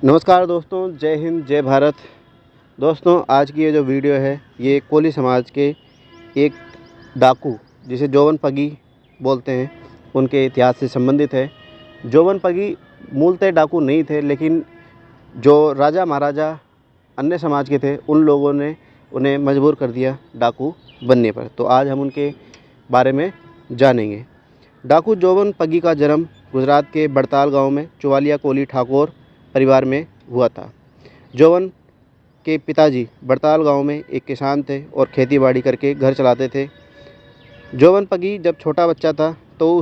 नमस्कार दोस्तों, जय हिंद, जय भारत। दोस्तों, आज की ये जो वीडियो है ये कोली समाज के एक डाकू जिसे जोवन पगी बोलते हैं उनके इतिहास से संबंधित है। जोवन पगी मूलतः डाकू नहीं थे, लेकिन जो राजा महाराजा अन्य समाज के थे उन लोगों ने उन्हें मजबूर कर दिया डाकू बनने पर। तो आज हम उनके बारे में जानेंगे। डाकू जोवन पगी का जन्म गुजरात के बड़ताल गांव में चुवालिया कोली ठाकुर परिवार में हुआ था। जोवन के पिताजी बड़ताल गांव में एक किसान थे और खेतीबाड़ी करके घर चलाते थे। जोवन पगी जब छोटा बच्चा था तो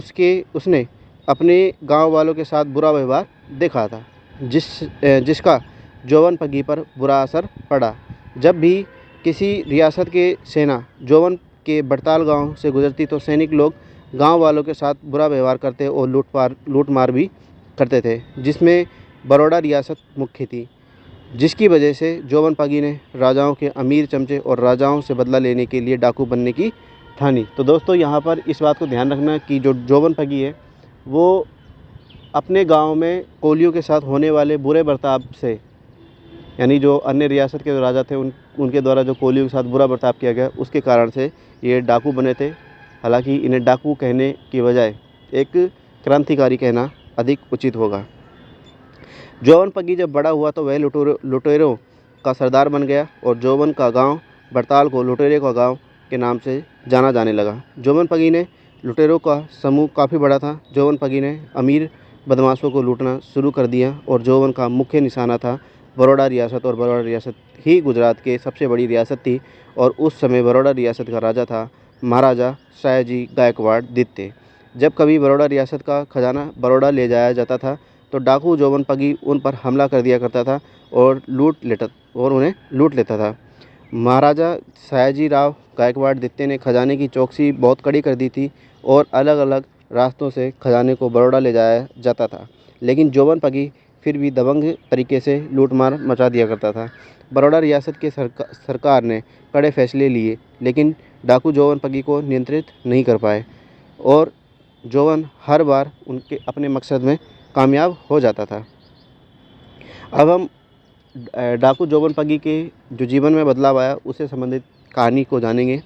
उसने अपने गांव वालों के साथ बुरा व्यवहार देखा था, जिसका जोवन पगी पर बुरा असर पड़ा। जब भी किसी रियासत के सेना जोवन के बड़ताल गांव से गुजरती तो सैनिक लोग गांव वालों के साथ बुरा व्यवहार करते और लूट मार भी करते थे, जिसमें बड़ौदा रियासत मुख्य थी। जिसकी वजह से जोवन पगी ने राजाओं के अमीर चमचे और राजाओं से बदला लेने के लिए डाकू बनने की ठानी। तो दोस्तों, यहाँ पर इस बात को ध्यान रखना कि जो जोवन पगी है वो अपने गांव में कोलियों के साथ होने वाले बुरे बर्ताव से, यानी जो अन्य रियासत के जो राजा थे उनके द्वारा जो कोलियों के साथ बुरा बर्ताव किया गया, उसके कारण से ये डाकू बने थे। हालांकि इन्हें डाकू कहने की बजाय एक क्रांतिकारी कहना अधिक उचित होगा। जोवन पगी जब बड़ा हुआ तो वह लुटेरों का सरदार बन गया और जोवन का गांव बड़ताल को लुटेरे का गांव के नाम से जाना जाने लगा। जोवन पगी ने लुटेरों का समूह काफ़ी बड़ा था। जोवन पगी ने अमीर बदमाशों को लूटना शुरू कर दिया और जोवन का मुख्य निशाना था बड़ौदा रियासत। और बड़ौदा रियासत ही गुजरात के सबसे बड़ी रियासत थी और उस समय बड़ौदा रियासत का राजा था महाराजा सयाजी गायकवाड़ द्वितीय। जब कभी बड़ौदा रियासत का खजाना बड़ौदा ले जाया जाता था तो डाकू जोवन पगी उन पर हमला कर दिया करता था और उन्हें लूट लेता था। महाराजा सयाजी राव गायकवाड़ द्वितीय ने खजाने की चौकसी बहुत कड़ी कर दी थी और अलग अलग रास्तों से खजाने को बड़ौदा ले जाया जाता था, लेकिन जोवन पगी फिर भी दबंग तरीके से लूटमार मचा दिया करता था। बड़ौदा रियासत के सरकार ने कड़े फैसले लिए, लेकिन डाकू जोवन पगी को नियंत्रित नहीं कर पाए और जोवन हर बार उनके अपने मकसद में कामयाब हो जाता था। अब हम डाकू जोवन पगी के जो जीवन में बदलाव आया उससे संबंधित कहानी को जानेंगे।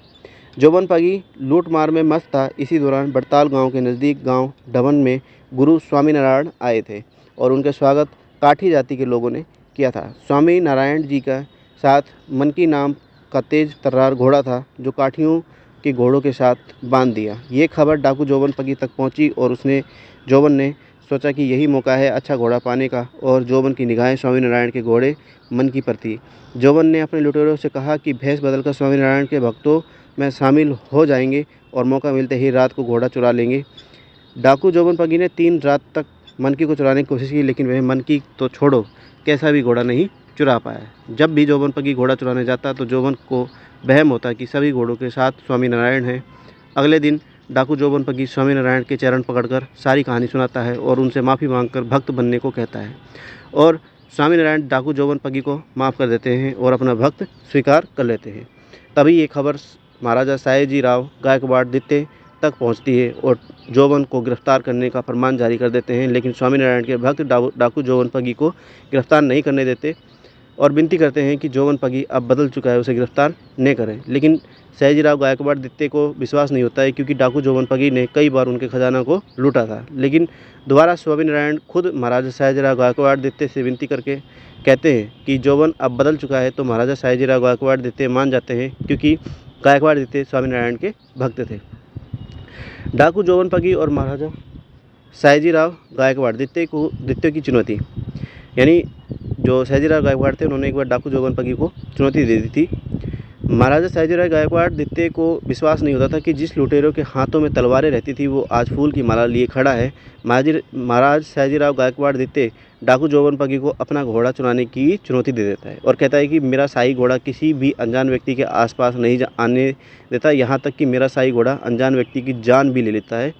जोवन पगी लूट मार में मस्त था। इसी दौरान बड़ताल गांव के नज़दीक गांव ढबन में गुरु स्वामी नारायण आए थे और उनका स्वागत काठी जाति के लोगों ने किया था। स्वामी नारायण जी का साथ मनकी नाम का तेज तर्रार घोड़ा था जो काठियों के घोड़ों के साथ बांध दिया। ये खबर डाकू जोवन पगी तक पहुंची और जोवन ने सोचा कि यही मौका है अच्छा घोड़ा पाने का, और जोवन की निगाहें स्वामी नारायण के घोड़े मनकी पर थी। जोवन ने अपने लुटेरों से कहा कि भैंस बदलकर स्वामी नारायण के भक्तों में शामिल हो जाएंगे और मौका मिलते ही रात को घोड़ा चुरा लेंगे। डाकू जोवन पगी ने 3 रात तक मनकी को चुराने की कोशिश की, लेकिन वह मनकी तो छोड़ो कैसा भी घोड़ा नहीं चुरा पाया। जब भी जोवन पगी घोड़ा चुराने जाता तो जोवन को वहम होता कि सभी घोड़ों के साथ स्वामी नारायण हैं। अगले दिन डाकू जोवन पगी स्वामी नारायण के चरण पकड़कर सारी कहानी सुनाता है और उनसे माफ़ी मांगकर भक्त बनने को कहता है, और स्वामी नारायण डाकू जोवन पगी को माफ़ कर देते हैं और अपना भक्त स्वीकार कर लेते हैं। तभी ये खबर महाराजा सयाजी राव गायकवाड़ द्वितीय तक पहुंचती है और जोवन को गिरफ्तार करने का फरमान जारी कर देते हैं, लेकिन स्वामी नारायण के भक्त डाकू जोवन पगी को गिरफ्तार नहीं करने देते और विनती करते हैं कि जोवन पगी अब बदल चुका है, उसे गिरफ्तार न करें। लेकिन सयाजीराव गायकवाड़ द्वितीय को विश्वास नहीं होता है, क्योंकि डाकू जोवन पगी ने कई बार उनके खजाना को लूटा था। लेकिन दोबारा स्वामी नारायण खुद महाराजा सयाजीराव गायकवाड़ द्वितीय से विनती करके कहते हैं कि जोवन अब बदल चुका है, तो महाराजा सयाजीराव गायकवाड़ द्वितीय मान जाते हैं, क्योंकि गायकवाड़ द्वितीय स्वामी नारायण के भक्त थे। डाकू जोवन पगी और महाराजा सयाजीराव गायकवाड़ द्वितीय की चुनौती, यानी जो सयाजीराव गायकवाड़ थे उन्होंने एक बार डाकू जोवन पगी को चुनौती दे दी थी। महाराजा सयाजीराव गायकवाड़ द्वितीय को विश्वास नहीं होता था कि जिस लुटेरों के हाथों में तलवारें रहती थी वो आज फूल की माला लिए खड़ा है। महाराज सयाजीराव गायकवाड़ द्वितीय डाकू जोवन पगी को अपना घोड़ा चुराने की चुनौती दे देता है और कहता है कि मेरा शाही घोड़ा किसी भी अनजान व्यक्ति के आसपास नहीं आने देता, यहाँ तक कि मेरा शाही घोड़ा अनजान व्यक्ति की जान भी ले लेता है।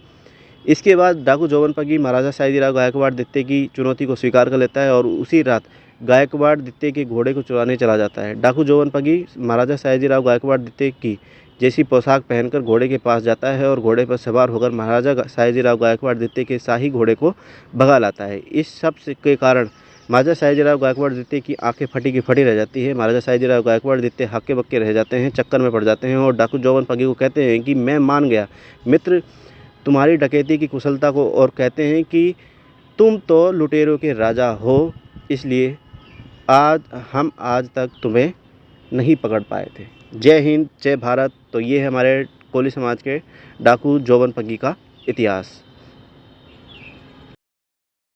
इसके बाद डाकू जोवन पगी महाराजा सयाजीराव गायकवाड़ द्वितीय की चुनौती को स्वीकार कर लेता है और उसी रात गायकवाड़ द्वितीय के घोड़े को चुराने चला जाता है। डाकू जोवन पगी महाराजा सयाजीराव गायकवाड़ द्वितीय की जैसी पोशाक पहनकर घोड़े के पास जाता है और घोड़े पर सवार होकर महाराजा सयाजीराव गायकवाड़ द्वितीय के शाही घोड़े को भगा लाता है। इस सब के कारण महाराजा सयाजीराव गायकवाड़ द्वितीय की आंखें फटी की फटी रह जाती है। महाराजा सयाजीराव गायकवाड़ द्वितीय हक्के बक्के रह जाते हैं, चक्कर में पड़ जाते हैं और डाकू जोवन पगी को कहते हैं कि मैं मान गया मित्र तुम्हारी डकैती की कुशलता को, और कहते हैं कि तुम तो लुटेरों के राजा हो, इसलिए आज तक तुम्हें नहीं पकड़ पाए थे। जय हिंद, जय भारत। तो ये है हमारे कोली समाज के डाकू जोवन पगी का इतिहास।